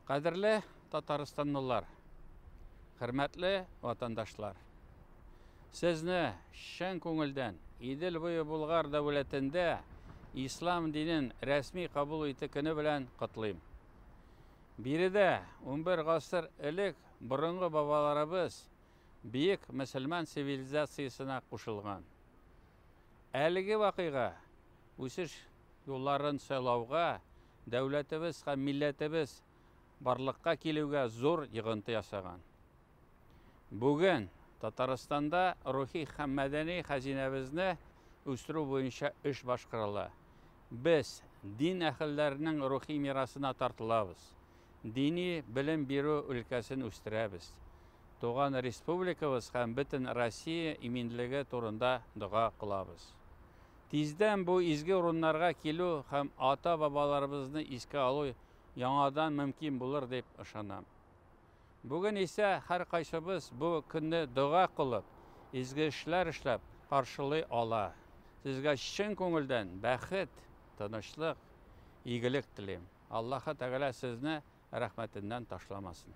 Кадерле Татарстанлылар, хөрмәтле ватандашлар. Сезне шән күңелдән Идел буе Булгар дәүләтендә ислам динен рәсми кабул итү көне белән котлыйм. Биредә 11 гасыр элек борынгы бабаларыбыз бийек мөселман цивилизациясенә кушылган. Әлеге вакыйга үсеш юлларын сайлауга дәүләтебез һәм милләтебез барлыкка килүгә зур йогынты ясаган. Бүген Татарстанда рухи һәм мәдәни хәзинәбезне үстерү буенча эш башкарыла. Без дин әһелләренең рухи мирасына тартылабыз. Дини белем бирү өлкәсен үстерәбез. Туган республикабыз һәм бөтен Россия иминлеге турында дуга кылабыз. Тиздән бу изге урыннарга килү һәм ата-бабаларыбызны искә алу яңадан мөмкин булыр дип ышанам. Бүген исә һәр кайсыбыз бу көнне дуга кылып, изге эшләр эшләп каршылый ала. Сезгә чын күңелдән бәхет, тынычлык, игелек телим. Аллаһы Тәгалә сезне рәхмәтеннән ташламасын.